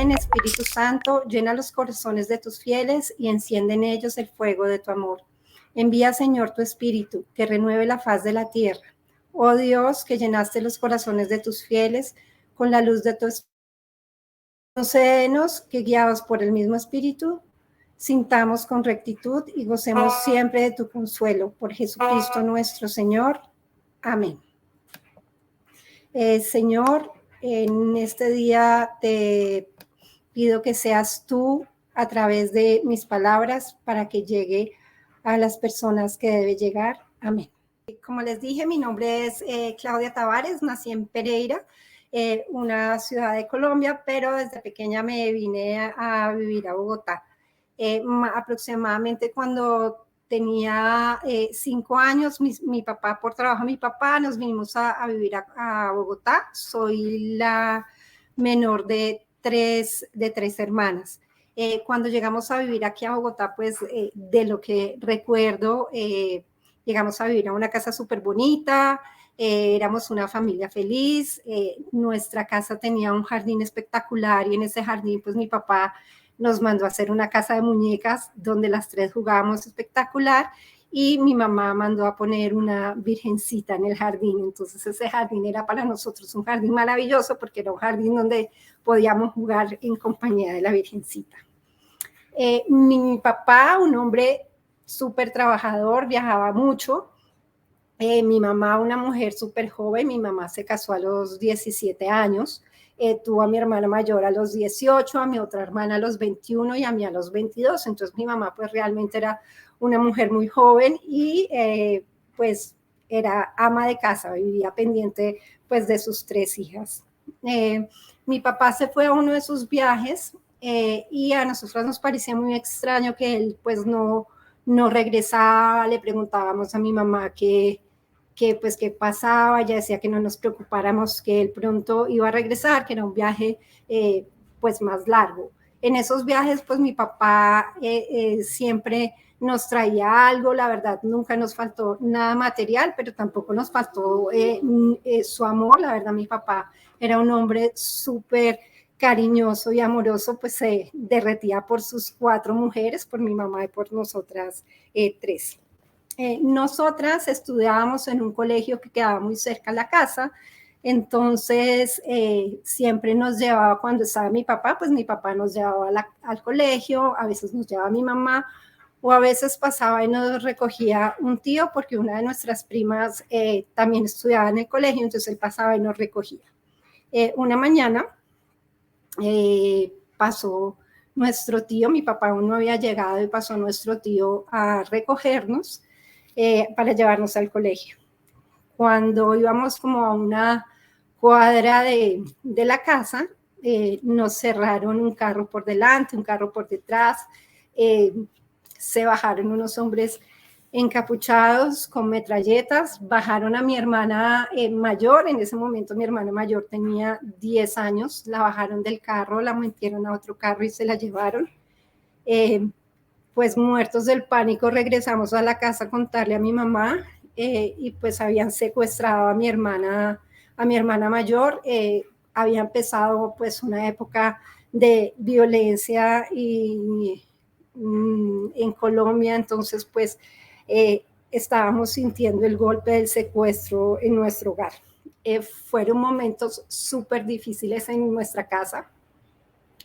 Ven, Espíritu Santo, llena los corazones de tus fieles y enciende en ellos el fuego de tu amor. Envía, Señor, tu Espíritu, que renueve la faz de la tierra. Oh Dios, que llenaste los corazones de tus fieles con la luz de tu Espíritu. Concédenos que, guiados por el mismo Espíritu, sintamos con rectitud y gocemos siempre de tu consuelo. Por Jesucristo nuestro Señor. Amén. Señor, en este día te pido que seas tú a través de mis palabras para que llegue a las personas que debe llegar. Amén. Como les dije, mi nombre es Claudia Tavares, nací en Pereira, una ciudad de Colombia, pero desde pequeña me vine a vivir a Bogotá. Aproximadamente cuando tenía 5 años, mi papá, por trabajo de mi papá, nos vinimos a vivir a Bogotá. Soy la menor de tres hermanas. Cuando llegamos a vivir aquí a Bogotá, pues de lo que recuerdo, llegamos a vivir a una casa súper bonita, éramos una familia feliz, nuestra casa tenía un jardín espectacular y en ese jardín pues mi papá nos mandó a hacer una casa de muñecas donde las 3 jugábamos espectacular y mi mamá mandó a poner una virgencita en el jardín. Entonces ese jardín era para nosotros un jardín maravilloso porque era un jardín donde podíamos jugar en compañía de la virgencita. Mi papá, un hombre súper trabajador, viajaba mucho. Mi mamá, una mujer súper joven, mi mamá se casó a los 17 años, tuvo a mi hermana mayor a los 18, a mi otra hermana a los 21 y a mí a los 22. Entonces mi mamá pues realmente era una mujer muy joven y pues era ama de casa, vivía pendiente pues de sus 3 hijas. Mi papá se fue a uno de sus viajes y a nosotros nos parecía muy extraño que él pues no regresaba. Le preguntábamos a mi mamá qué pasaba. Ella decía que no nos preocupáramos, que él pronto iba a regresar, que era un viaje pues más largo. En esos viajes pues mi papá siempre nos traía algo. La verdad nunca nos faltó nada material, pero tampoco nos faltó su amor. La verdad mi papá era un hombre súper cariñoso y amoroso, pues se derretía por sus 4 mujeres, por mi mamá y por nosotras 3. Nosotras estudiábamos en un colegio que quedaba muy cerca de la casa, entonces siempre nos llevaba, cuando estaba mi papá, pues mi papá nos llevaba al colegio, a veces nos llevaba mi mamá, o a veces pasaba y nos recogía un tío, porque una de nuestras primas también estudiaba en el colegio, entonces él pasaba y nos recogía. Una mañana pasó nuestro tío, mi papá aún no había llegado y pasó nuestro tío a recogernos para llevarnos al colegio. Cuando íbamos como a una cuadra de la casa, nos cerraron un carro por delante, un carro por detrás, se bajaron unos hombres encapuchados con metralletas, bajaron a mi hermana mayor. En ese momento mi hermana mayor tenía 10 años, la bajaron del carro, la metieron a otro carro y se la llevaron. Pues muertos del pánico regresamos a la casa a contarle a mi mamá y pues habían secuestrado a mi hermana mayor. Había empezado pues una época de violencia y en Colombia, entonces pues estábamos sintiendo el golpe del secuestro en nuestro hogar. Fueron momentos súper difíciles en nuestra casa.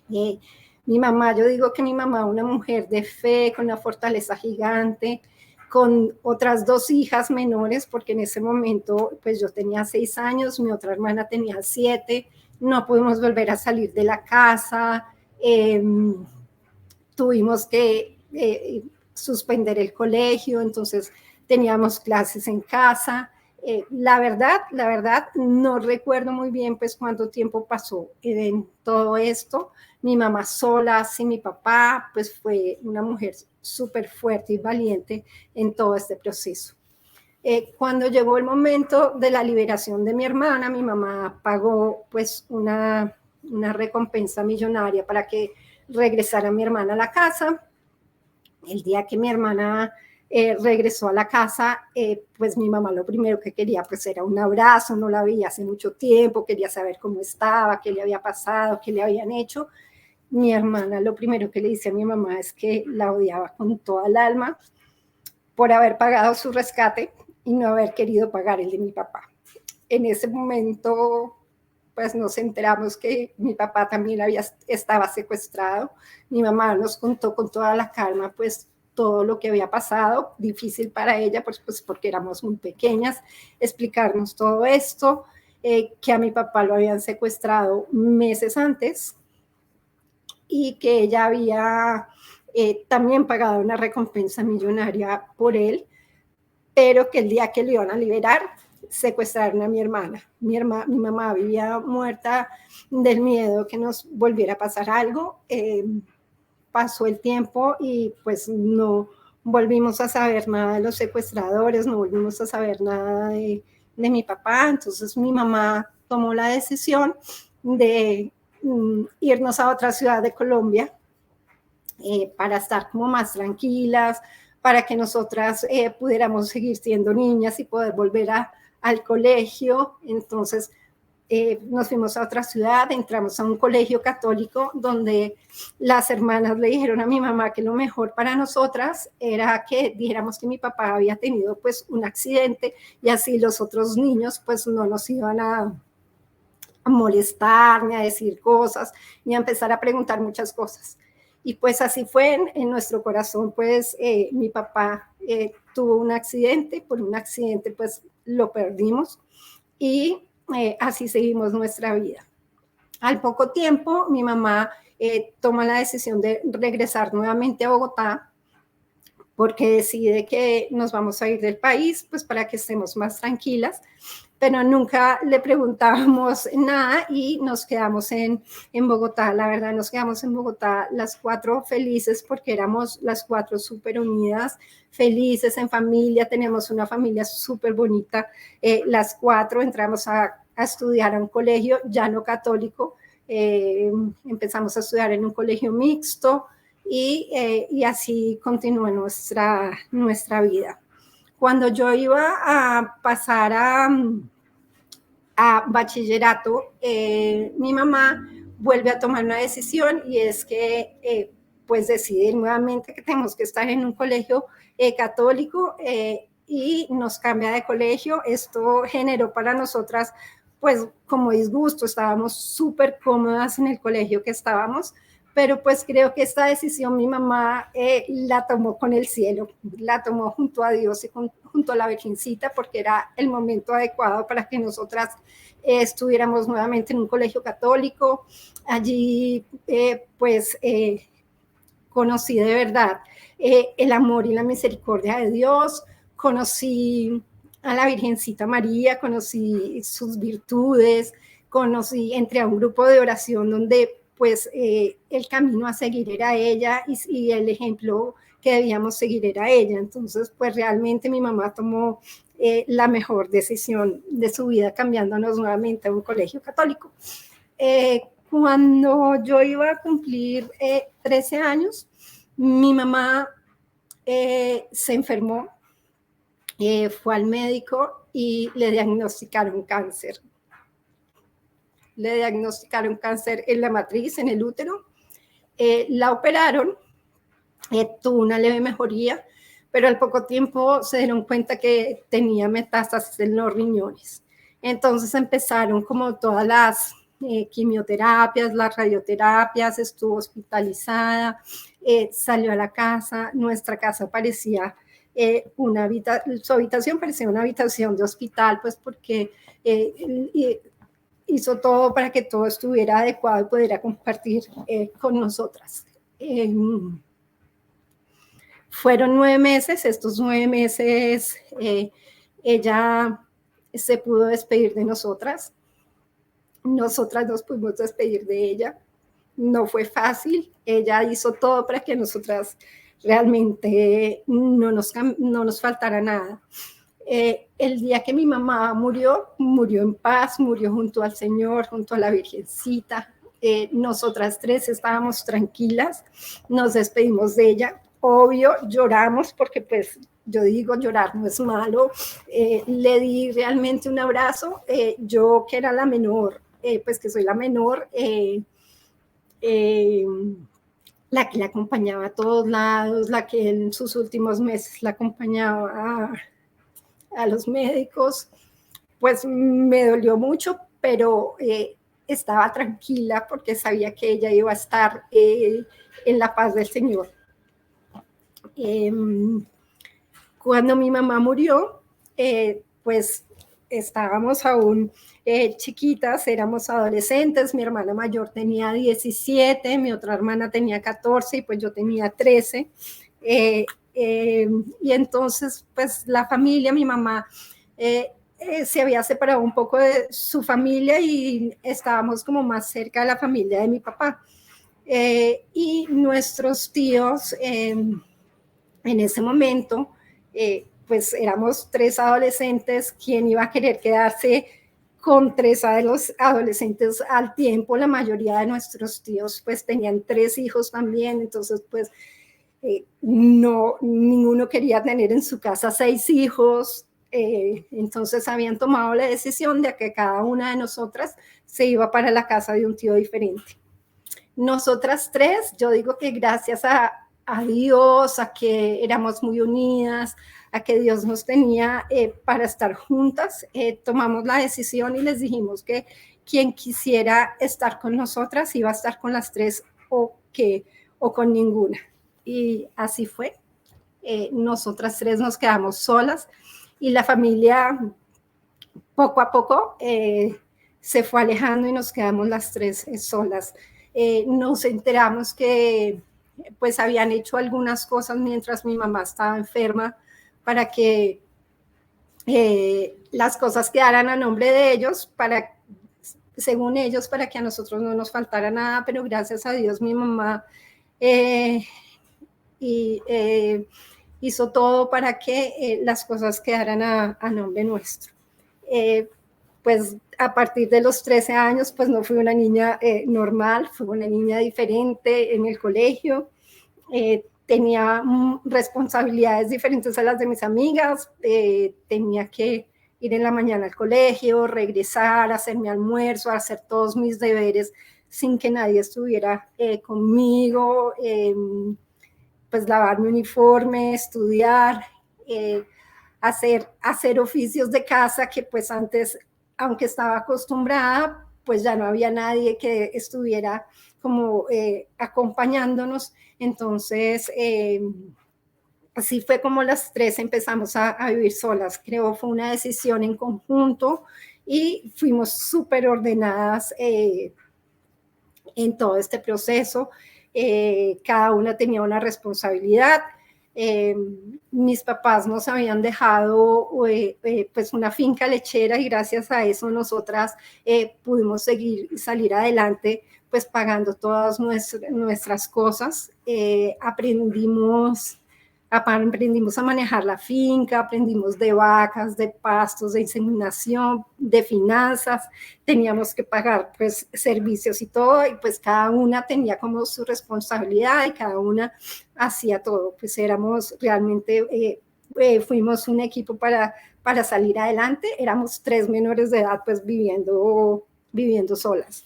Mi mamá, yo digo que mi mamá, una mujer de fe, con una fortaleza gigante, con otras 2 hijas menores, porque en ese momento pues yo tenía 6 años, mi otra hermana tenía 7, no pudimos volver a salir de la casa, tuvimos que suspender el colegio, entonces teníamos clases en casa. La verdad, no recuerdo muy bien pues cuánto tiempo pasó en todo esto. Mi mamá sola, sin mi papá, pues fue una mujer súper fuerte y valiente en todo este proceso. Cuando llegó el momento de la liberación de mi hermana, mi mamá pagó pues una recompensa millonaria para que regresara mi hermana a la casa. El día que mi hermana regresó a la casa, pues mi mamá lo primero que quería pues era un abrazo. No la veía hace mucho tiempo, quería saber cómo estaba, qué le había pasado, qué le habían hecho. mi hermana lo primero que le dice a mi mamá es que la odiaba con toda el alma por haber pagado su rescate y no haber querido pagar el de mi papá. En ese momento, pues nos enteramos que mi papá también estaba secuestrado. Mi mamá nos contó con toda la calma, pues todo lo que había pasado, difícil para ella, pues porque éramos muy pequeñas, explicarnos todo esto, que a mi papá lo habían secuestrado meses antes y que ella había también pagado una recompensa millonaria por él, pero que el día que lo iban a liberar, secuestraron a mi hermana. Mi mamá vivía muerta del miedo que nos volviera a pasar algo. Pasó el tiempo y pues no volvimos a saber nada de los secuestradores, no volvimos a saber nada de mi papá. Entonces mi mamá tomó la decisión de irnos a otra ciudad de Colombia para estar como más tranquilas, para que nosotras pudiéramos seguir siendo niñas y poder volver al colegio. Entonces nos fuimos a otra ciudad, entramos a un colegio católico donde las hermanas le dijeron a mi mamá que lo mejor para nosotras era que dijéramos que mi papá había tenido pues un accidente y así los otros niños pues no nos iban a molestar, ni a decir cosas, ni a empezar a preguntar muchas cosas. Y pues así fue en nuestro corazón, pues mi papá tuvo un accidente, por un accidente pues lo perdimos y así seguimos nuestra vida. Al poco tiempo mi mamá toma la decisión de regresar nuevamente a Bogotá porque decide que nos vamos a ir del país, pues para que estemos más tranquilas, pero nunca le preguntábamos nada y nos quedamos en Bogotá. La verdad, nos quedamos en Bogotá las cuatro felices porque éramos las cuatro súper unidas, felices en familia, tenemos una familia súper bonita. Las cuatro entramos a estudiar a un colegio ya no católico, empezamos a estudiar en un colegio mixto y así continúa nuestra vida. Cuando yo iba a pasar a bachillerato, mi mamá vuelve a tomar una decisión y es que pues decidir nuevamente que tenemos que estar en un colegio católico y nos cambia de colegio. Esto generó para nosotras pues como disgusto, estábamos súper cómodas en el colegio que estábamos, pero pues creo que esta decisión mi mamá la tomó con el cielo, la tomó junto a Dios y junto a la Virgencita, porque era el momento adecuado para que nosotras estuviéramos nuevamente en un colegio católico. Allí pues conocí de verdad el amor y la misericordia de Dios, conocí a la Virgencita María, conocí sus virtudes, entré a un grupo de oración donde pues el camino a seguir era ella y el ejemplo que debíamos seguir era ella. Entonces, pues realmente mi mamá tomó la mejor decisión de su vida cambiándonos nuevamente a un colegio católico. Cuando yo iba a cumplir 13 años, mi mamá se enfermó, fue al médico y le diagnosticaron cáncer. Le diagnosticaron cáncer en la matriz, en el útero. La operaron, tuvo una leve mejoría, pero al poco tiempo se dieron cuenta que tenía metástasis en los riñones. Entonces empezaron como todas las quimioterapias, las radioterapias, estuvo hospitalizada, salió a la casa, nuestra casa parecía su habitación parecía una habitación de hospital, pues porque hizo todo para que todo estuviera adecuado y pudiera compartir con nosotras. Fueron 9 meses, estos 9 meses ella se pudo despedir de nosotras nos pudimos despedir de ella, no fue fácil, ella hizo todo para que nosotras realmente no nos faltara nada. El día que mi mamá murió en paz, murió junto al Señor, junto a la Virgencita. Nosotras tres estábamos tranquilas, nos despedimos de ella. Obvio, lloramos porque pues yo digo, llorar no es malo. Le di realmente un abrazo. Yo que era la menor, pues que soy la menor, eh, la que la acompañaba a todos lados, la que en sus últimos meses la acompañaba a los médicos, pues me dolió mucho, pero estaba tranquila porque sabía que ella iba a estar en la paz del Señor. Cuando mi mamá murió, pues estábamos aún chiquitas, éramos adolescentes, mi hermana mayor tenía 17, mi otra hermana tenía 14 y pues yo tenía 13. Y entonces, pues la familia, mi mamá se había separado un poco de su familia y estábamos como más cerca de la familia de mi papá. Y nuestros tíos en ese momento, pues éramos 3 adolescentes, ¿quién iba a querer quedarse con 3 de los adolescentes al tiempo? La mayoría de nuestros tíos pues tenían 3 hijos también, entonces pues no, ninguno quería tener en su casa 6 hijos, entonces habían tomado la decisión de que cada una de nosotras se iba para la casa de un tío diferente. Nosotras 3, yo digo que gracias a Dios, a que éramos muy unidas, a que Dios nos tenía para estar juntas, tomamos la decisión y les dijimos que quien quisiera estar con nosotras iba a estar con las 3 o con ninguna. Y así fue. Nosotras 3 nos quedamos solas y la familia poco a poco se fue alejando y nos quedamos las 3 solas. Nos enteramos que pues habían hecho algunas cosas mientras mi mamá estaba enferma para que las cosas quedaran a nombre de ellos, según ellos, para que a nosotros no nos faltara nada, pero gracias a Dios mi mamá hizo todo para que las cosas quedaran a nombre nuestro. Pues a partir de los 13 años, pues no fui una niña normal, fui una niña diferente en el colegio, tenía responsabilidades diferentes a las de mis amigas, tenía que ir en la mañana al colegio, regresar, hacer mi almuerzo, hacer todos mis deberes sin que nadie estuviera conmigo, pues lavar mi uniforme, estudiar, hacer oficios de casa que pues antes, aunque estaba acostumbrada, pues ya no había nadie que estuviera como acompañándonos. Entonces, así fue como las 3 empezamos a vivir solas. Creo fue una decisión en conjunto y fuimos súper ordenadas en todo este proceso. Cada una tenía una responsabilidad. Mis papás nos habían dejado pues una finca lechera y gracias a eso nosotras pudimos salir adelante pues pagando todas nuestras cosas. Aprendimos a manejar la finca, aprendimos de vacas, de pastos, de inseminación, de finanzas, teníamos que pagar pues servicios y todo, y pues cada una tenía como su responsabilidad y cada una hacía todo, pues éramos realmente, fuimos un equipo para salir adelante, éramos 3 menores de edad pues viviendo solas.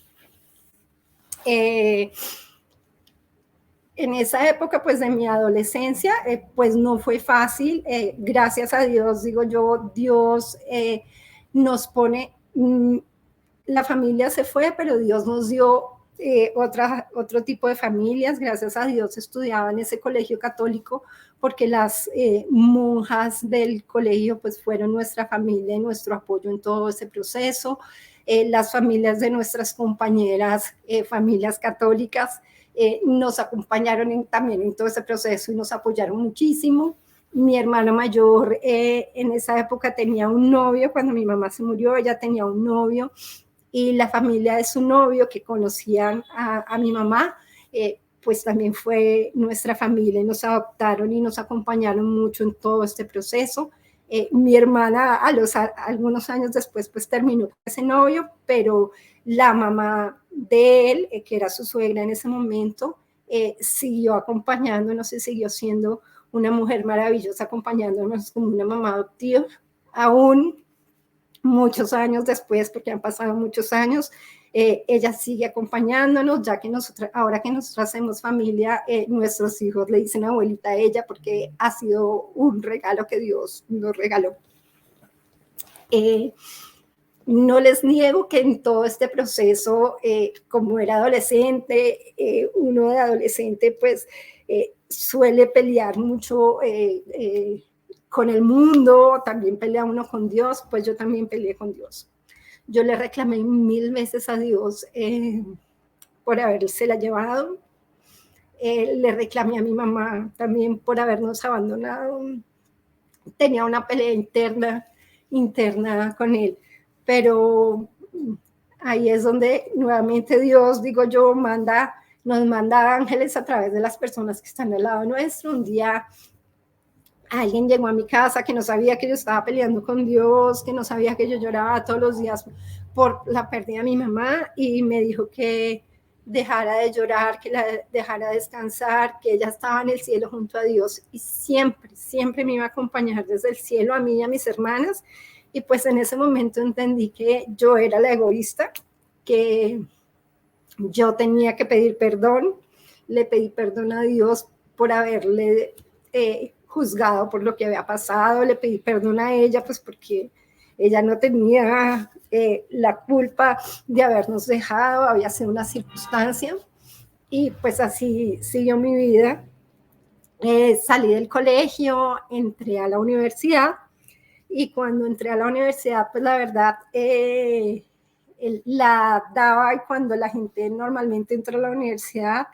En esa época, pues de mi adolescencia, pues no fue fácil. Gracias a Dios, digo yo, Dios nos pone, la familia se fue, pero Dios nos dio otro tipo de familias. Gracias a Dios estudiaba en ese colegio católico porque las monjas del colegio pues fueron nuestra familia y nuestro apoyo en todo ese proceso. Las familias de nuestras compañeras, familias católicas, nos acompañaron también en todo ese proceso y nos apoyaron muchísimo. Mi hermana mayor en esa época tenía un novio, cuando mi mamá se murió, ella tenía un novio y la familia de su novio que conocían a mi mamá, pues también fue nuestra familia, nos adoptaron y nos acompañaron mucho en todo este proceso. Mi hermana algunos años después pues terminó con ese novio, pero la mamá de él, que era su suegra en ese momento, siguió acompañándonos y siguió siendo una mujer maravillosa acompañándonos como una mamá adoptiva, aún muchos años después, porque han pasado muchos años, ella sigue acompañándonos, ya que ahora que nosotros hacemos familia, nuestros hijos le dicen abuelita a ella porque ha sido un regalo que Dios nos regaló. No les niego que en todo este proceso, como era adolescente, uno de adolescente pues suele pelear mucho con el mundo, también pelea uno con Dios, pues yo también peleé con Dios. Yo le reclamé 1000 veces a Dios por haberse la llevado. Le reclamé a mi mamá también por habernos abandonado. Tenía una pelea interna con él, pero ahí es donde nuevamente Dios, digo yo, nos manda ángeles a través de las personas que están al lado nuestro. Un día alguien llegó a mi casa que no sabía que yo estaba peleando con Dios, que no sabía que yo lloraba todos los días por la pérdida de mi mamá, y me dijo que dejara de llorar, que la dejara descansar, que ella estaba en el cielo junto a Dios y siempre me iba a acompañar desde el cielo a mí y a mis hermanas. Y pues en ese momento entendí que yo era la egoísta, que yo tenía que pedir perdón. Le pedí perdón a Dios por haberle juzgado por lo que había pasado, le pedí perdón a ella, pues porque ella no tenía la culpa de habernos dejado, había sido una circunstancia, y pues así siguió mi vida. Salí del colegio, entré a la universidad, y cuando entré a la universidad, pues la verdad, la daba, y cuando la gente normalmente entra a la universidad,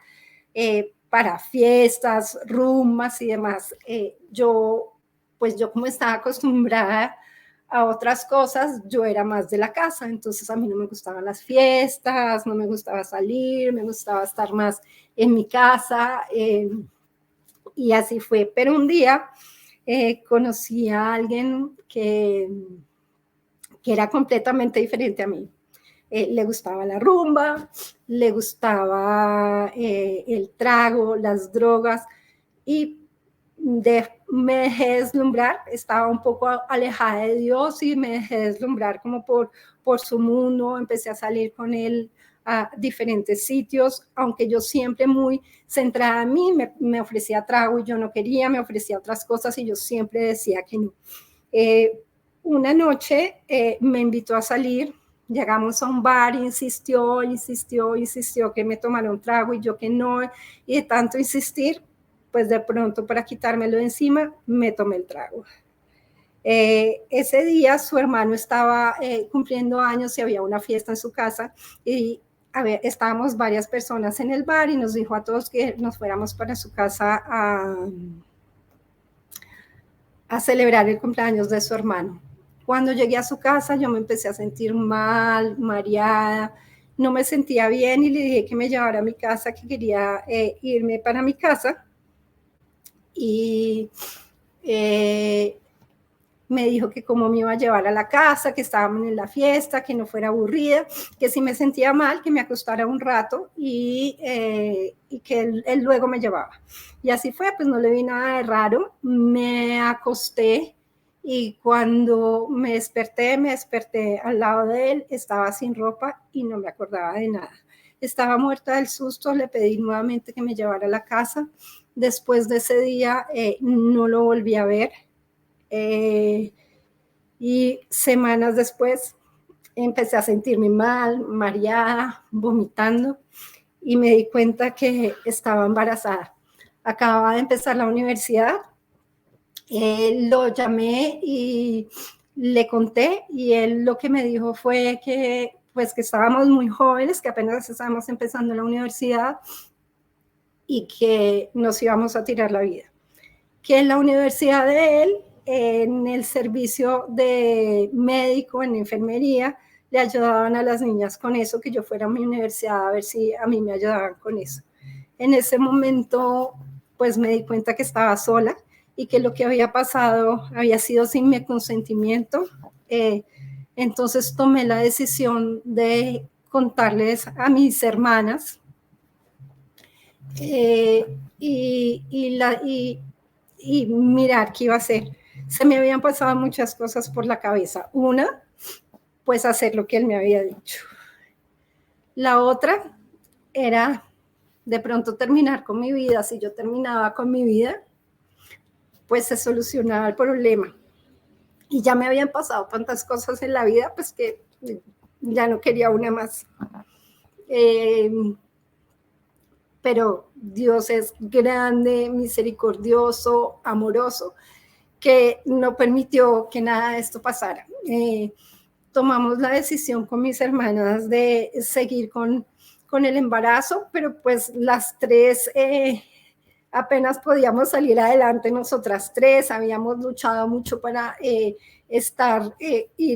para fiestas, rumbas y demás. Yo como estaba acostumbrada a otras cosas, yo era más de la casa, entonces a mí no me gustaban las fiestas, no me gustaba salir, me gustaba estar más en mi casa, y así fue. Pero un día conocí a alguien que era completamente diferente a mí. Le gustaba la rumba, le gustaba el trago, las drogas, y me dejé deslumbrar. Estaba un poco alejada de Dios y me dejé deslumbrar como por su mundo. Empecé a salir con él a diferentes sitios, aunque yo siempre muy centrada en mí, me ofrecía trago y yo no quería, me ofrecía otras cosas y yo siempre decía que no. Una noche me invitó a salir. Llegamos a un bar, insistió que me tomara un trago y yo que no, y de tanto insistir, pues de pronto, para quitármelo de encima, me tomé el trago. Ese día su hermano estaba cumpliendo años y había una fiesta en su casa, y estábamos varias personas en el bar, y nos dijo a todos que nos fuéramos para su casa a celebrar el cumpleaños de su hermano. Cuando llegué a su casa, yo me empecé a sentir mal, mareada, no me sentía bien, y le dije que me llevara a mi casa, que quería irme para mi casa. Y me dijo que cómo me iba a llevar a la casa, que estábamos en la fiesta, que no fuera aburrida, que si me sentía mal, que me acostara un rato, y que él luego me llevaba. Y así fue, pues no le vi nada de raro. Me acosté, y cuando me desperté al lado de él, estaba sin ropa y no me acordaba de nada. Estaba muerta del susto, le pedí nuevamente que me llevara a la casa. Después de ese día no lo volví a ver. Y semanas después empecé a sentirme mal, mareada, vomitando, y me di cuenta que estaba embarazada. Acababa de empezar la universidad, lo llamé y le conté, y él lo que me dijo fue que pues que estábamos muy jóvenes, que apenas estábamos empezando la universidad y que nos íbamos a tirar la vida. Que en la universidad de él, en el servicio de médico, en enfermería, le ayudaban a las niñas con eso, que yo fuera a mi universidad a ver si a mí me ayudaban con eso. En ese momento, pues me di cuenta que estaba sola y que lo que había pasado había sido sin mi consentimiento. Entonces tomé la decisión de contarles a mis hermanas, y mirar qué iba a hacer. Se me habían pasado muchas cosas por la cabeza. Una, pues hacer lo que él me había dicho. La otra era de pronto terminar con mi vida. Si yo terminaba con mi vida, pues se solucionaba el problema. Y ya me habían pasado tantas cosas en la vida, pues que ya no quería una más. Pero Dios es grande, misericordioso, amoroso, que no permitió que nada de esto pasara. Tomamos la decisión con mis hermanas de seguir con el embarazo, pero pues las tres apenas podíamos salir adelante nosotras tres, habíamos luchado mucho para ir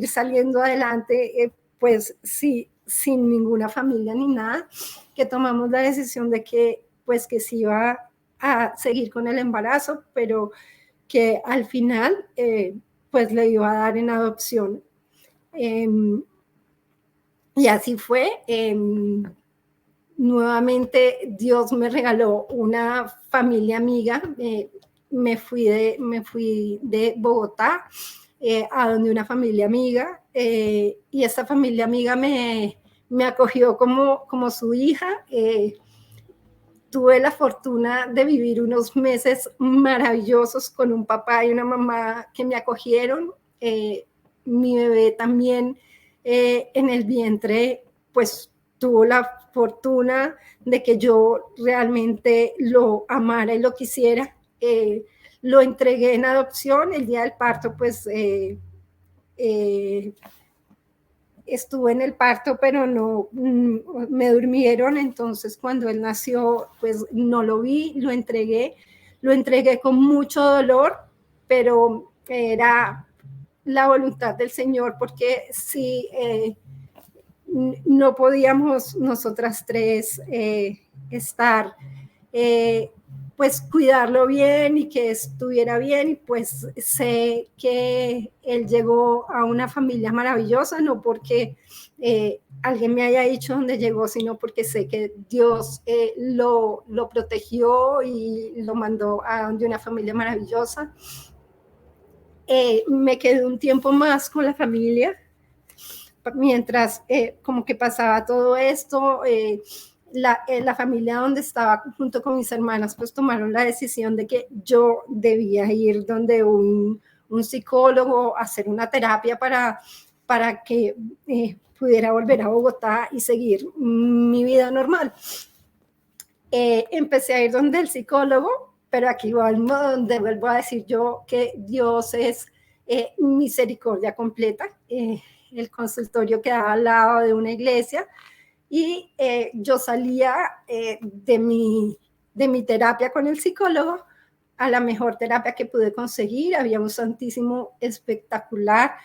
saliendo adelante, pues sí, sin ninguna familia ni nada, que tomamos la decisión de que pues que se iba a seguir con el embarazo, pero que al final pues le iba a dar en adopción. Y así fue. Nuevamente Dios me regaló una familia amiga. Me fui de Bogotá a donde una familia amiga, y esta familia amiga me acogió como su hija. Tuve la fortuna de vivir unos meses maravillosos con un papá y una mamá que me acogieron. Mi bebé también en el vientre, pues tuvo la fortuna de que yo realmente lo amara y lo quisiera. Lo entregué en adopción. El día del parto, pues estuve en el parto, pero no me durmieron. Entonces, cuando él nació, pues no lo vi, lo entregué con mucho dolor, pero era la voluntad del Señor, porque sí, no podíamos nosotras tres estar, pues cuidarlo bien y que estuviera bien. Y pues sé que él llegó a una familia maravillosa, no porque alguien me haya dicho dónde llegó, sino porque sé que Dios lo protegió y lo mandó a donde una familia maravillosa. Me quedé un tiempo más con la familia, mientras como que pasaba todo esto. La familia donde estaba junto con mis hermanas, pues tomaron la decisión de que yo debía ir donde un psicólogo, hacer una terapia para que pudiera volver a Bogotá y seguir mi vida normal. Empecé a ir donde el psicólogo, pero aquí donde vuelvo a decir yo que Dios es misericordia completa. El consultorio quedaba al lado de una iglesia, y yo salía de mi terapia con el psicólogo a la mejor terapia que pude conseguir. Había un santísimo espectacular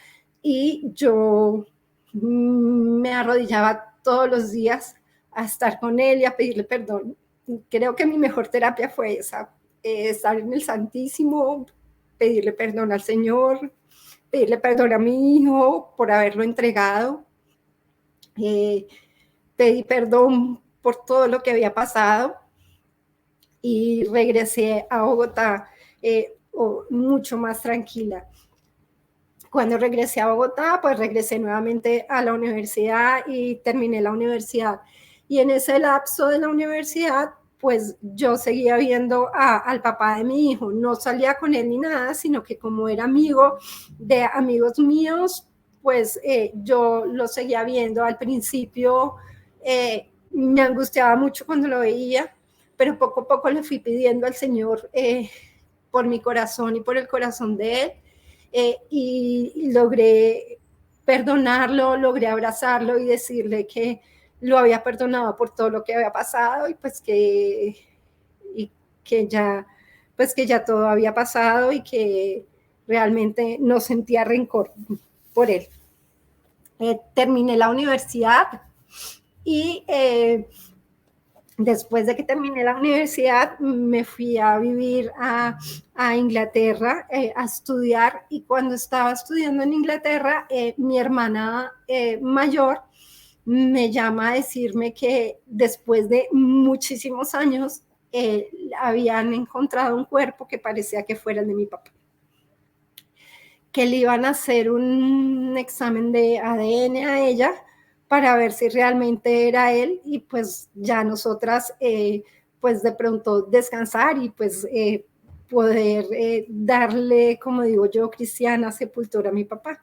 y yo me arrodillaba todos los días a estar con él y a pedirle perdón. Creo que mi mejor terapia fue esa, estar en el Santísimo, pedirle perdón al Señor, pedirle perdón a mi hijo por haberlo entregado. Pedí perdón por todo lo que había pasado y regresé a Bogotá mucho más tranquila. Cuando regresé a Bogotá, pues regresé nuevamente a la universidad y terminé la universidad. Y en ese lapso de la universidad, pues yo seguía viendo al papá de mi hijo. No salía con él ni nada, sino que como era amigo de amigos míos, pues yo lo seguía viendo. Al principio me angustiaba mucho cuando lo veía, pero poco a poco le fui pidiendo al Señor por mi corazón y por el corazón de él. Y logré perdonarlo, logré abrazarlo y decirle que lo había perdonado por todo lo que había pasado, y pues que ya, pues que ya todo había pasado y que realmente no sentía rencor por él. Terminé la universidad y después de que terminé la universidad, me fui a vivir a Inglaterra a estudiar. Y cuando estaba estudiando en Inglaterra, mi hermana mayor me llama a decirme que después de muchísimos años habían encontrado un cuerpo que parecía que fuera el de mi papá, que le iban a hacer un examen de ADN a ella para ver si realmente era él y pues ya nosotras pues de pronto descansar y pues poder darle, como digo yo, cristiana sepultura a mi papá.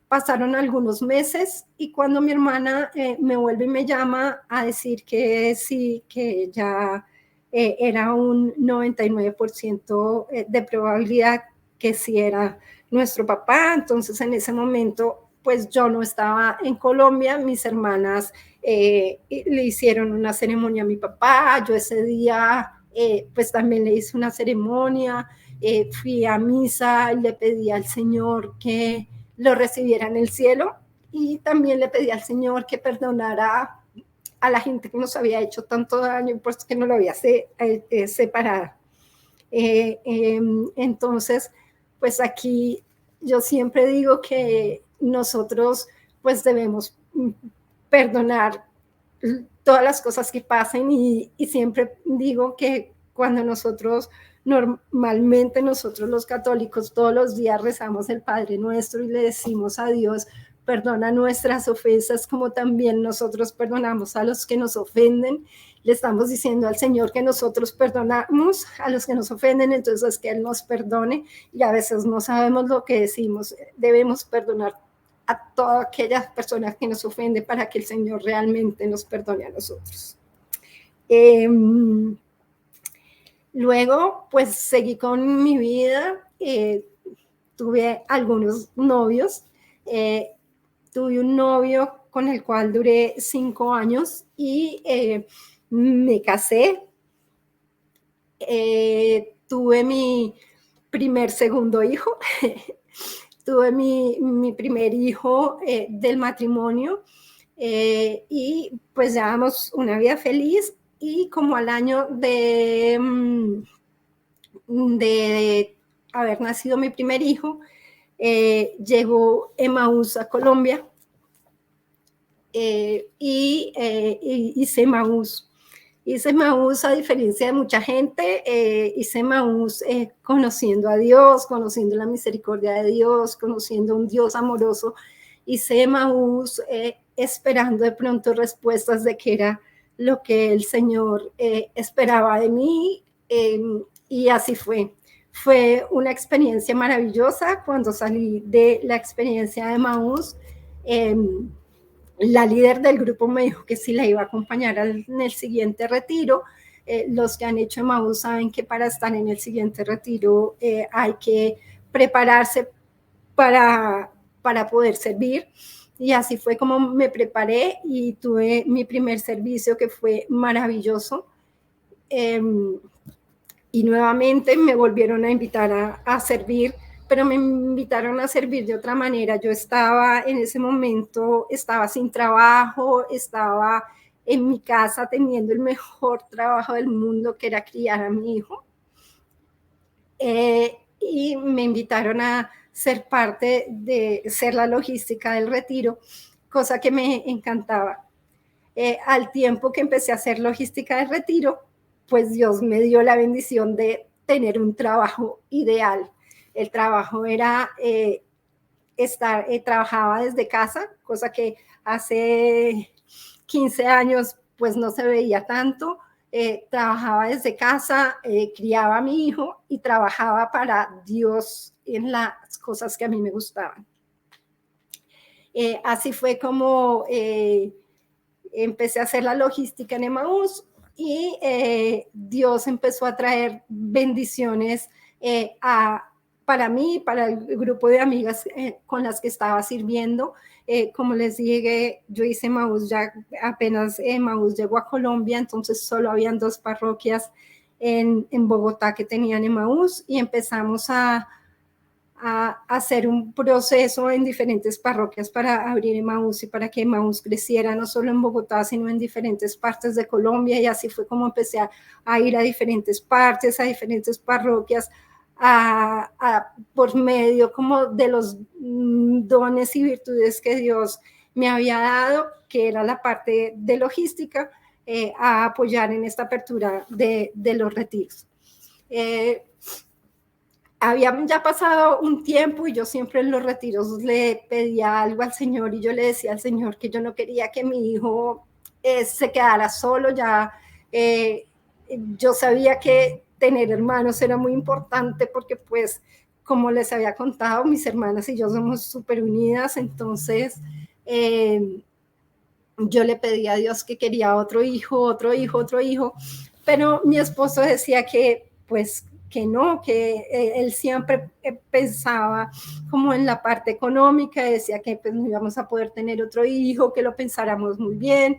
Pasaron algunos meses y cuando mi hermana me vuelve y me llama a decir que sí, que ya era un 99% de probabilidad que sí era nuestro papá. Entonces en ese momento pues yo no estaba en Colombia, mis hermanas le hicieron una ceremonia a mi papá, yo ese día pues también le hice una ceremonia, fui a misa, le pedí al Señor que lo recibiera en el cielo y también le pedí al Señor que perdonara a la gente que nos había hecho tanto daño y pues que no lo había separado. Entonces, pues aquí yo siempre digo que nosotros pues debemos perdonar todas las cosas que pasen y siempre digo que cuando normalmente nosotros los católicos todos los días rezamos el Padre Nuestro y le decimos a Dios, perdona nuestras ofensas como también nosotros perdonamos a los que nos ofenden. Le estamos diciendo al Señor que nosotros perdonamos a los que nos ofenden, entonces que Él nos perdone y a veces no sabemos lo que decimos. Debemos perdonar a todas aquellas personas que nos ofenden para que el Señor realmente nos perdone a nosotros. Luego, pues seguí con mi vida, tuve algunos novios, tuve un novio con el cual duré 5 años y me casé, tuve mi segundo hijo, tuve mi primer hijo del matrimonio y pues llevamos una vida feliz y como al año de haber nacido mi primer hijo, llegó Emaús a Colombia y hice Emaús. Hice Emaús a diferencia de mucha gente, hice Emaús conociendo a Dios, conociendo la misericordia de Dios, conociendo un Dios amoroso. Hice Emaús esperando de pronto respuestas de qué era lo que el Señor esperaba de mí y así fue. Fue una experiencia maravillosa cuando salí de la experiencia de Emaús. La líder del grupo me dijo que sí la iba a acompañar en el siguiente retiro. Los que han hecho Emaús saben que para estar en el siguiente retiro hay que prepararse para poder servir. Y así fue como me preparé y tuve mi primer servicio que fue maravilloso. Y nuevamente me volvieron a invitar a servir, pero me invitaron a servir de otra manera. Yo estaba en ese momento, estaba sin trabajo, estaba en mi casa teniendo el mejor trabajo del mundo, que era criar a mi hijo. Y me invitaron a ser parte de ser la logística del retiro, cosa que me encantaba. Al tiempo que empecé a hacer logística del retiro, pues Dios me dio la bendición de tener un trabajo ideal. El trabajo era trabajaba desde casa, cosa que hace 15 años pues no se veía tanto. Trabajaba desde casa, criaba a mi hijo y trabajaba para Dios en las cosas que a mí me gustaban. Así fue como empecé a hacer la logística en Emaús y Dios empezó a traer bendiciones para mí, para el grupo de amigas con las que estaba sirviendo. Como les dije, yo hice Emaús ya apenas Emaús llegó a Colombia, entonces solo habían 2 parroquias en Bogotá que tenían Emaús y empezamos a hacer un proceso en diferentes parroquias para abrir Emaús y para que Emaús creciera no solo en Bogotá, sino en diferentes partes de Colombia, y así fue como empecé a ir a diferentes partes, a diferentes parroquias, por medio como de los dones y virtudes que Dios me había dado, que era la parte de logística, a apoyar en esta apertura de los retiros. había ya pasado un tiempo y yo siempre en los retiros le pedía algo al Señor y yo le decía al Señor que yo no quería que mi hijo se quedara solo. Ya yo sabía que tener hermanos era muy importante porque pues como les había contado, mis hermanas y yo somos súper unidas. Entonces yo le pedí a Dios que quería otro hijo, otro hijo, otro hijo, pero mi esposo decía que pues que no, que él siempre pensaba como en la parte económica, decía que pues no íbamos a poder tener otro hijo, que lo pensáramos muy bien.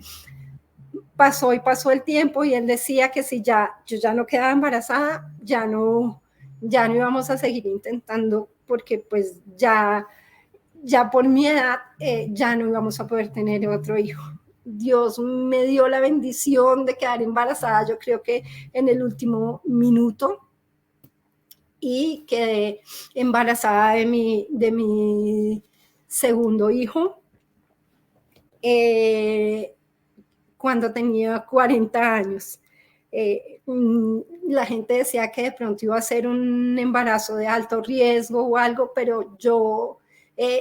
Pasó y pasó el tiempo y él decía que si ya yo ya no quedaba embarazada, ya no íbamos a seguir intentando porque pues ya por mi edad ya no íbamos a poder tener otro hijo. Dios me dio la bendición de quedar embarazada, yo creo que en el último minuto, y quedé embarazada de mi segundo hijo cuando tenía 40 años. La gente decía que de pronto iba a ser un embarazo de alto riesgo o algo, pero yo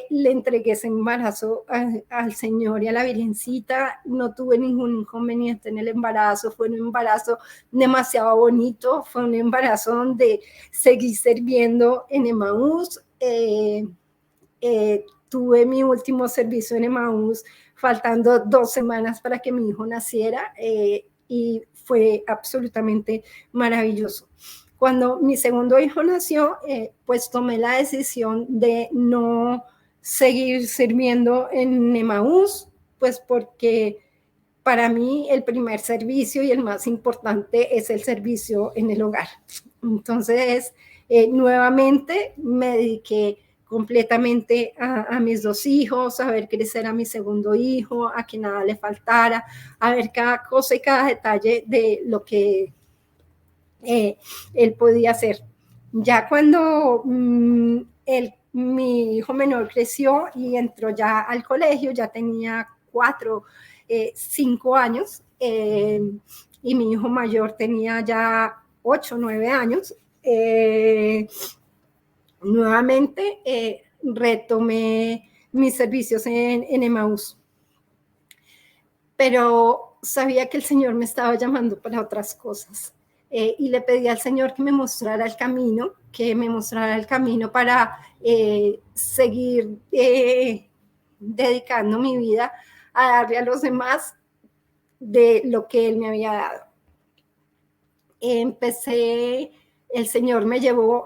le entregué ese embarazo al Señor y a la Virgencita. No tuve ningún inconveniente en el embarazo. Fue un embarazo demasiado bonito. Fue un embarazo donde seguí sirviendo en Emaús. Tuve mi último servicio en Emaús faltando 2 semanas para que mi hijo naciera y fue absolutamente maravilloso. Cuando mi segundo hijo nació, pues tomé la decisión de no seguir sirviendo en Emaús, pues porque para mí el primer servicio y el más importante es el servicio en el hogar. Entonces, nuevamente me dediqué completamente a mis 2 hijos, a ver crecer a mi segundo hijo, a que nada le faltara, a ver cada cosa y cada detalle de lo que él podía hacer. Ya cuando mi hijo menor creció y entró ya al colegio, ya tenía 4, 5 años, y mi hijo mayor tenía ya 8, 9 años, nuevamente retomé mis servicios en Emaús. Pero sabía que el Señor me estaba llamando para otras cosas. Y le pedí al Señor que me mostrara el camino, para seguir dedicando mi vida a darle a los demás de lo que Él me había dado. El Señor me llevó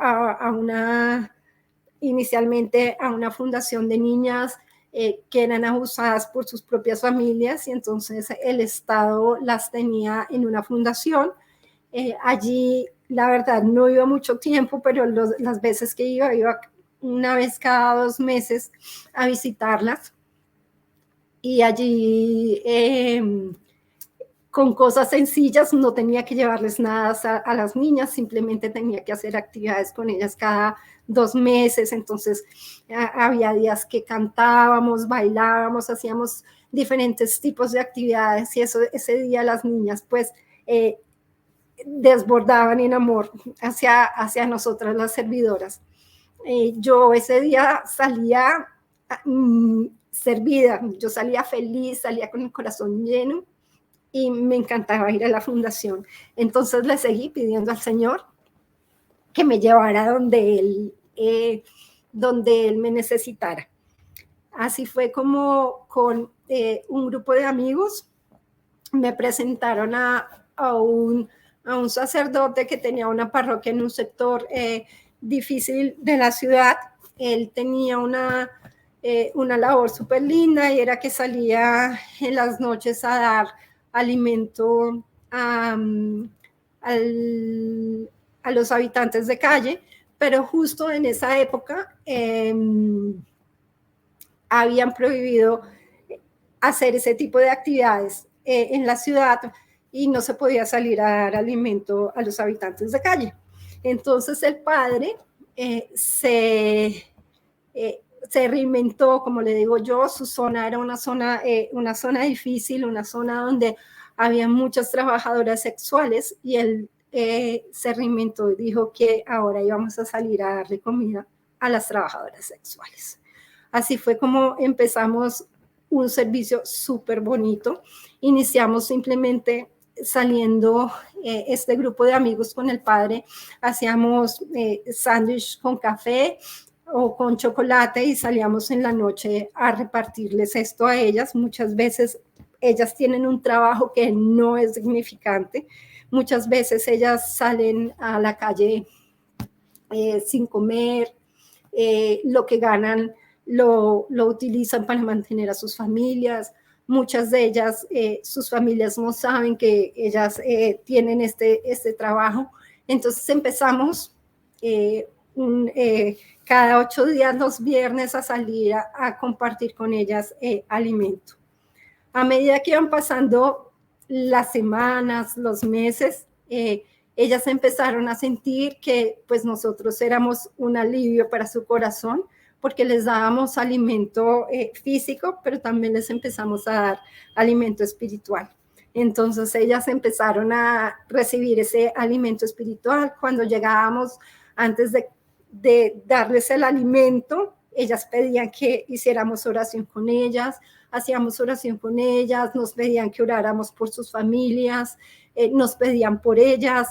inicialmente a una fundación de niñas que eran abusadas por sus propias familias, y entonces el Estado las tenía en una fundación. Allí, la verdad, no iba mucho tiempo, pero las veces que iba una vez cada 2 meses a visitarlas. Y allí, con cosas sencillas, no tenía que llevarles nada a las niñas, simplemente tenía que hacer actividades con ellas cada 2 meses. Entonces había días que cantábamos, bailábamos, hacíamos diferentes tipos de actividades, y ese día las niñas pues desbordaban en amor hacia nosotras las servidoras. Yo ese día salía servida, yo salía feliz, salía con el corazón lleno, y me encantaba ir a la fundación. Entonces le seguí pidiendo al Señor que me llevara donde Él me necesitara. Así fue como con un grupo de amigos me presentaron a un sacerdote que tenía una parroquia en un sector difícil de la ciudad. Él tenía una labor súper linda, y era que salía en las noches a dar alimento a los habitantes de calle, pero justo en esa época habían prohibido hacer ese tipo de actividades en la ciudad, y no se podía salir a dar alimento a los habitantes de calle. Entonces el padre se reinventó, como le digo yo. Su zona era una zona difícil, una zona donde había muchas trabajadoras sexuales, y él se reinventó y dijo que ahora íbamos a salir a darle comida a las trabajadoras sexuales. Así fue como empezamos un servicio súper bonito. Iniciamos simplemente saliendo este grupo de amigos con el padre, hacíamos sándwich con café o con chocolate y salíamos en la noche a repartirles esto a ellas. Muchas veces ellas tienen un trabajo que no es significante. Muchas veces ellas salen a la calle sin comer, lo que ganan lo utilizan para mantener a sus familias. Muchas de ellas, sus familias no saben que ellas tienen este trabajo. Entonces empezamos cada 8 días los viernes a salir a compartir con ellas alimento. A medida que iban pasando las semanas, los meses, ellas empezaron a sentir que pues nosotros éramos un alivio para su corazón, porque les dábamos alimento físico, pero también les empezamos a dar alimento espiritual. Entonces ellas empezaron a recibir ese alimento espiritual. Cuando llegábamos, antes de darles el alimento, ellas pedían que hiciéramos oración con ellas, hacíamos oración con ellas, nos pedían que oráramos por sus familias, nos pedían por ellas,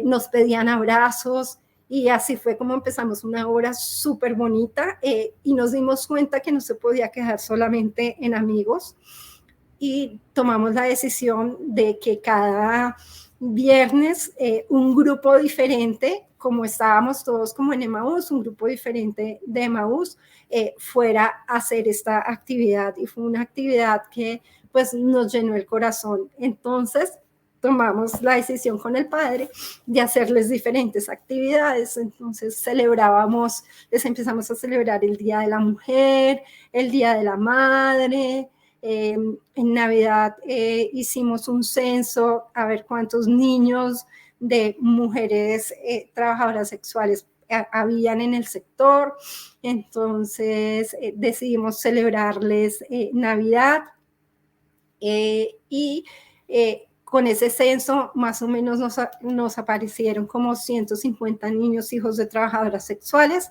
nos pedían abrazos, y así fue como empezamos una obra súper bonita, y nos dimos cuenta que no se podía quedar solamente en amigos, y tomamos la decisión de que cada viernes un grupo diferente, como estábamos todos como en Emaús, un grupo diferente de Emaús fuera a hacer esta actividad, y fue una actividad que pues nos llenó el corazón. Entonces tomamos la decisión con el padre de hacerles diferentes actividades. Entonces celebrábamos, les empezamos a celebrar el Día de la Mujer, el Día de la Madre. En Navidad hicimos un censo a ver cuántos niños de mujeres trabajadoras sexuales habían en el sector. Entonces decidimos celebrarles Navidad, y con ese censo más o menos nos aparecieron como 150 niños hijos de trabajadoras sexuales,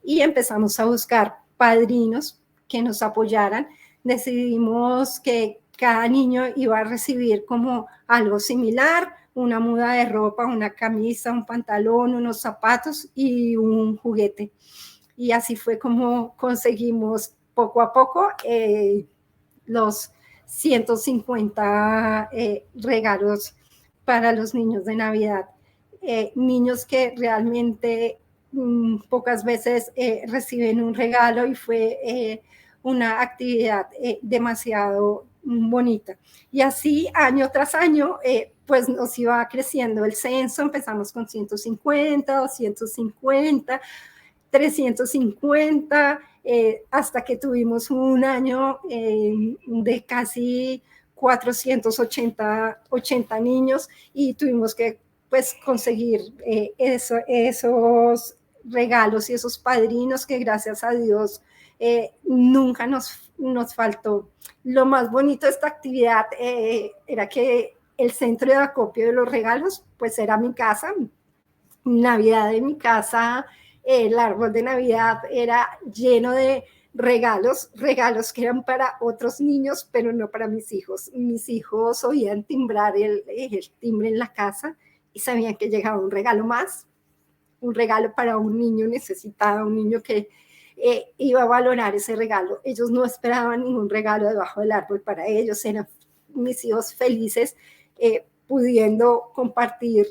y empezamos a buscar padrinos que nos apoyaran. Decidimos que cada niño iba a recibir como algo similar, una muda de ropa, una camisa, un pantalón, unos zapatos y un juguete. Y así fue como conseguimos poco a poco los 150 regalos para los niños de Navidad. Niños que realmente pocas veces reciben un regalo, y fue una actividad demasiado bonita. Y así año tras año pues nos iba creciendo el censo. Empezamos con 150, 250, 350, hasta que tuvimos un año de casi 480 niños, y tuvimos que pues conseguir esos regalos y esos padrinos que gracias a Dios nunca nos faltó. Lo más bonito de esta actividad era que el centro de acopio de los regalos pues era mi casa. Navidad en mi casa, el árbol de Navidad era lleno de regalos que eran para otros niños, pero no para mis hijos. Mis hijos oían timbrar el timbre en la casa y sabían que llegaba un regalo más, un regalo para un niño necesitado, un niño que iba a valorar ese regalo. Ellos no esperaban ningún regalo debajo del árbol para ellos. Eran mis hijos felices pudiendo compartir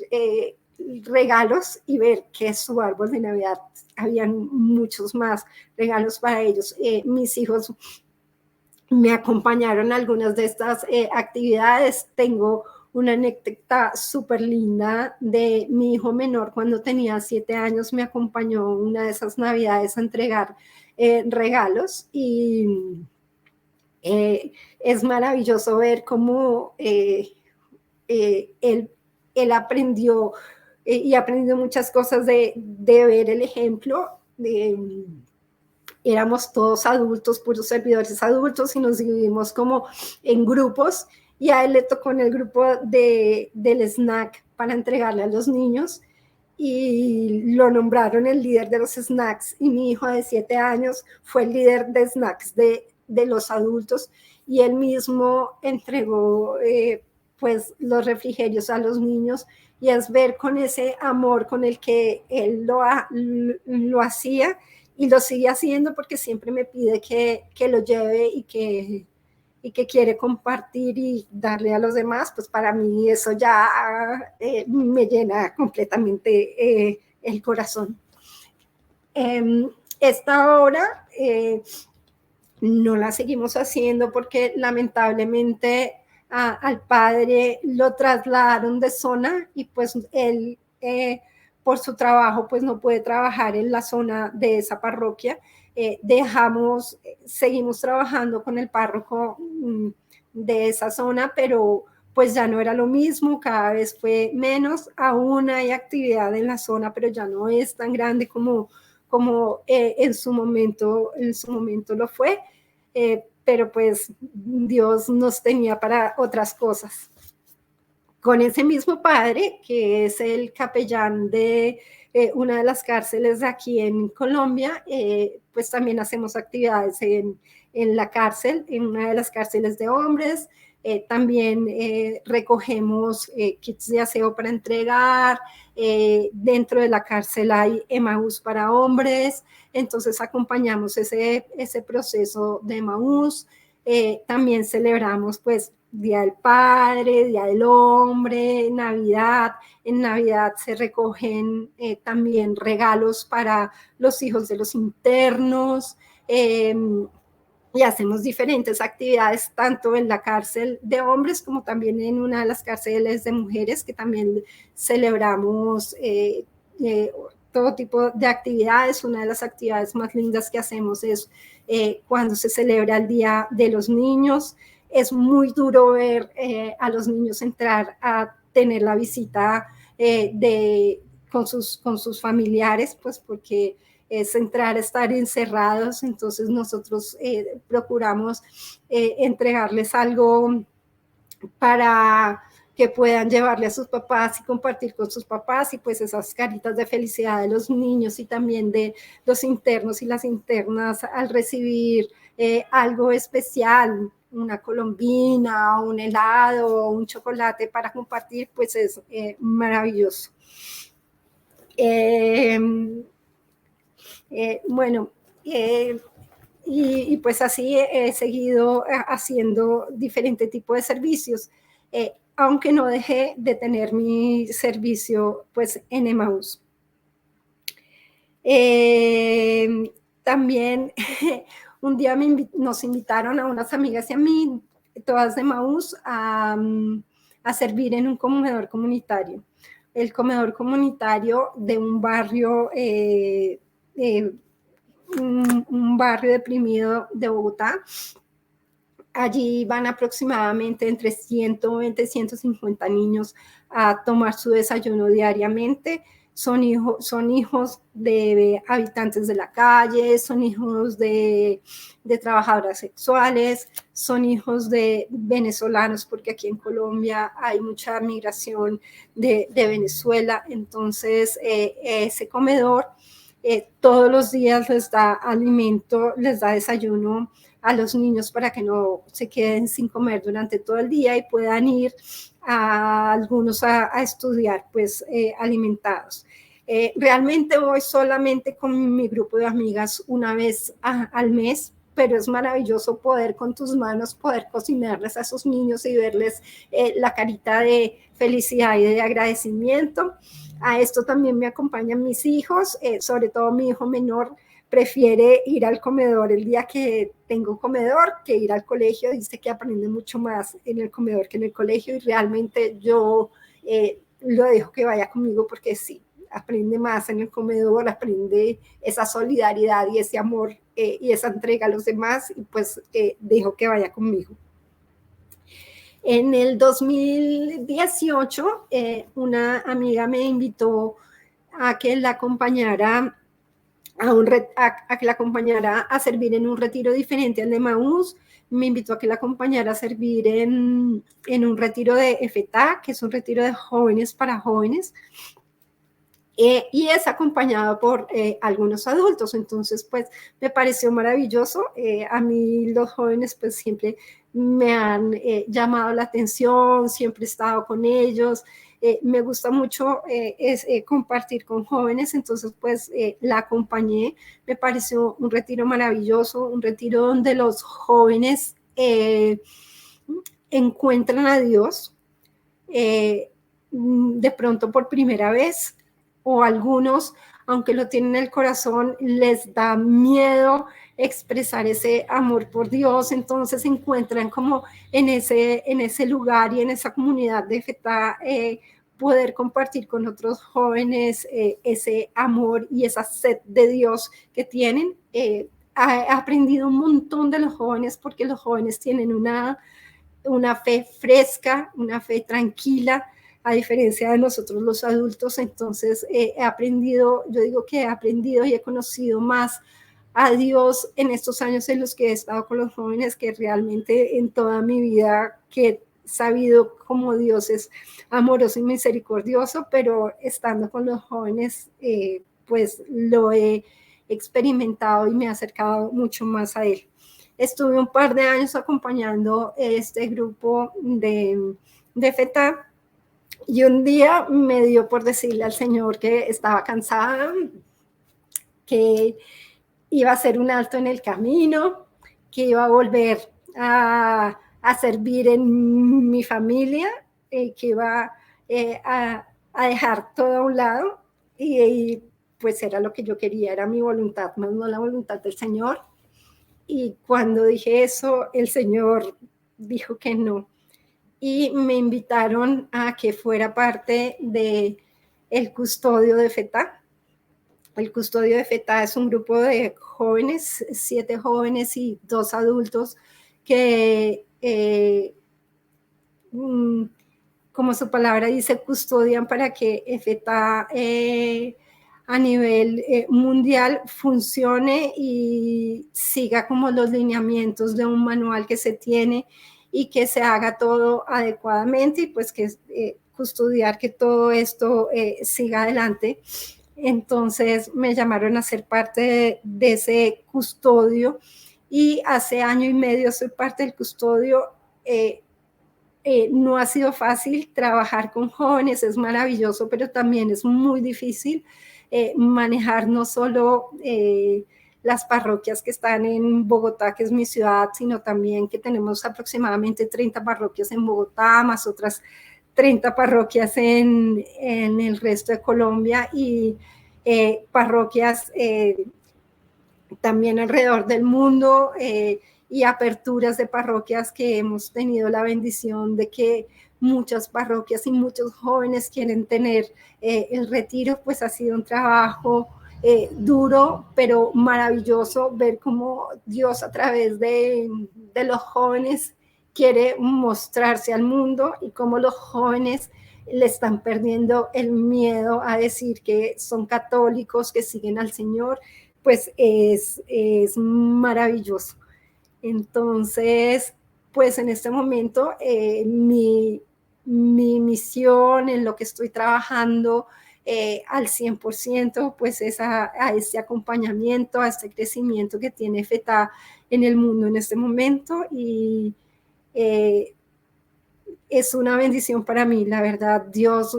regalos y ver que su árbol de Navidad habían muchos más regalos para ellos. Mis hijos me acompañaron a algunas de estas actividades. Tengo una anécdota súper linda de mi hijo menor. Cuando tenía 7 años me acompañó una de esas Navidades a entregar regalos, y es maravilloso ver cómo él aprendió y aprendió muchas cosas de ver el ejemplo. Éramos todos adultos, puros servidores adultos, y nos dividimos como en grupos, y a él le tocó en el grupo del snack para entregarle a los niños y lo nombraron el líder de los snacks y mi hijo de 7 años fue el líder de snacks de los adultos y él mismo entregó pues los refrigerios a los niños y es ver con ese amor con el que él lo hacía y lo sigue haciendo porque siempre me pide que lo lleve y que quiere compartir y darle a los demás, pues para mí eso ya me llena completamente el corazón. Esta obra no la seguimos haciendo porque lamentablemente al padre lo trasladaron de zona y pues él por su trabajo pues no puede trabajar en la zona de esa parroquia. Seguimos trabajando con el párroco de esa zona, pero pues ya no era lo mismo, cada vez fue menos, aún hay actividad en la zona, pero ya no es tan grande como en su momento lo fue, pero pues Dios nos tenía para otras cosas. Con ese mismo padre, que es el capellán de una de las cárceles de aquí en Colombia, pues también hacemos actividades en la cárcel, en una de las cárceles de hombres. También recogemos kits de aseo para entregar. Dentro de la cárcel hay Emaús para hombres, entonces acompañamos ese proceso de Emaús. También celebramos pues Día del Padre, Día del Hombre, Navidad. En Navidad se recogen también regalos para los hijos de los internos y hacemos diferentes actividades tanto en la cárcel de hombres como también en una de las cárceles de mujeres que también celebramos todo tipo de actividades. Una de las actividades más lindas que hacemos es cuando se celebra el Día de los Niños. Es muy duro ver a los niños entrar a tener la visita con sus familiares, pues porque es entrar a estar encerrados, entonces nosotros procuramos entregarles algo para que puedan llevarle a sus papás y compartir con sus papás y pues esas caritas de felicidad de los niños y también de los internos y las internas al recibir algo especial, una colombina, un helado, un chocolate para compartir, pues es maravilloso. Bueno, y pues así he seguido haciendo diferente tipo de servicios, aunque no dejé de tener mi servicio pues en Emaús. También un día nos invitaron a unas amigas y a mí, todas de Emaús, a servir en un comedor comunitario. El comedor comunitario de un barrio un barrio deprimido de Bogotá. Allí van aproximadamente entre 120 y 150 niños a tomar su desayuno diariamente. Son hijos de habitantes de la calle, son hijos de trabajadoras sexuales, son hijos de venezolanos, porque aquí en Colombia hay mucha migración de Venezuela. Entonces, ese comedor todos los días les da alimento, les da desayuno a los niños para que no se queden sin comer durante todo el día y puedan ir a algunos a estudiar pues alimentados. Realmente voy solamente con mi grupo de amigas una vez al mes, pero es maravilloso poder con tus manos poder cocinarles a esos niños y verles la carita de felicidad y de agradecimiento. A esto también me acompañan mis hijos, sobre todo mi hijo menor prefiere ir al comedor el día que tengo comedor que ir al colegio. Dice que aprende mucho más en el comedor que en el colegio y realmente yo lo dejo que vaya conmigo porque sí, aprende más en el comedor, aprende esa solidaridad y ese amor y esa entrega a los demás y pues dejo que vaya conmigo. En el 2018, una amiga me invitó a que la acompañara a que la acompañara a servir en un retiro diferente al de Emaús. me invitó a que la acompañara a servir en un retiro de EFETA, que es un retiro de jóvenes para jóvenes, y es acompañado por algunos adultos. Entonces, pues me pareció maravilloso. A mí los jóvenes pues siempre me han llamado la atención, siempre he estado con ellos. Me gusta mucho compartir con jóvenes, entonces pues la acompañé. Me pareció un retiro maravilloso, un retiro donde los jóvenes encuentran a Dios de pronto por primera vez, o algunos, aunque lo tienen en el corazón, les da miedo expresar ese amor por Dios, entonces se encuentran como en ese lugar y en esa comunidad de FETA, poder compartir con otros jóvenes ese amor y esa sed de Dios que tienen. He aprendido un montón de los jóvenes, porque los jóvenes tienen una fe fresca, una fe tranquila, a diferencia de nosotros los adultos. Entonces he aprendido, yo digo que he aprendido y he conocido más a Dios en estos años en los que he estado con los jóvenes, que realmente en toda mi vida, que he sabido cómo Dios es amoroso y misericordioso, pero estando con los jóvenes, pues lo he experimentado y me he acercado mucho más a Él. Estuve un par de años acompañando este grupo de FETA, y un día me dio por decirle al Señor que estaba cansada, que iba a hacer un alto en el camino, que iba a volver a servir en mi familia, que iba a dejar todo a un lado, y pues era lo que yo quería, era mi voluntad, más no la voluntad del Señor. Y cuando dije eso, el Señor dijo que no. Y me invitaron a que fuera parte de el custodio de FETA. El custodio de FETA es un grupo de jóvenes, 7 jóvenes y 2 adultos que, como su palabra dice, custodian para que FETA a nivel mundial funcione y siga como los lineamientos de un manual que se tiene, y que se haga todo adecuadamente, y pues que custodiar que todo esto siga adelante. Entonces me llamaron a ser parte de ese custodio, y hace año y medio soy parte del custodio. No ha sido fácil trabajar con jóvenes, es maravilloso, pero también es muy difícil manejar no solo las parroquias que están en Bogotá, que es mi ciudad, sino también que tenemos aproximadamente 30 parroquias en Bogotá, más otras 30 parroquias en el resto de Colombia, y parroquias también alrededor del mundo, y aperturas de parroquias que hemos tenido la bendición de que muchas parroquias y muchos jóvenes quieren tener el retiro. Pues ha sido un trabajo duro, pero maravilloso ver cómo Dios a través de los jóvenes quiere mostrarse al mundo, y cómo los jóvenes le están perdiendo el miedo a decir que son católicos, que siguen al Señor. Pues es maravilloso. Entonces, pues en este momento mi misión, en lo que estoy trabajando al 100%, pues es a este acompañamiento, a este crecimiento que tiene FETA en el mundo en este momento, y es una bendición para mí, la verdad. Dios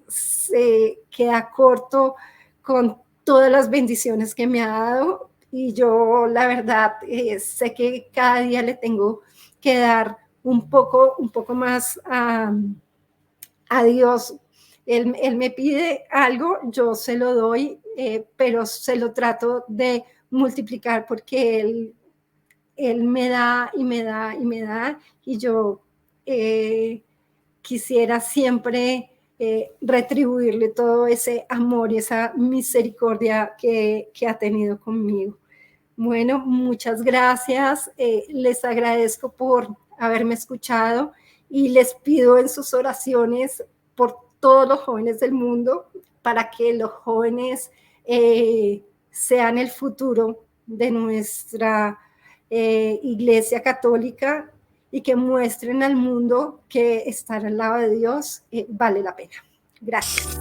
se queda corto con todas las bendiciones que me ha dado, y yo la verdad sé que cada día le tengo que dar un poco más a Dios. Él me pide algo, yo se lo doy, pero se lo trato de multiplicar, porque él me da y me da y me da, y yo quisiera siempre retribuirle todo ese amor y esa misericordia que ha tenido conmigo. Bueno, muchas gracias. Les agradezco por haberme escuchado, y les pido en sus oraciones por todos los jóvenes del mundo, para que los jóvenes sean el futuro de nuestra iglesia católica y que muestren al mundo que estar al lado de Dios vale la pena. Gracias.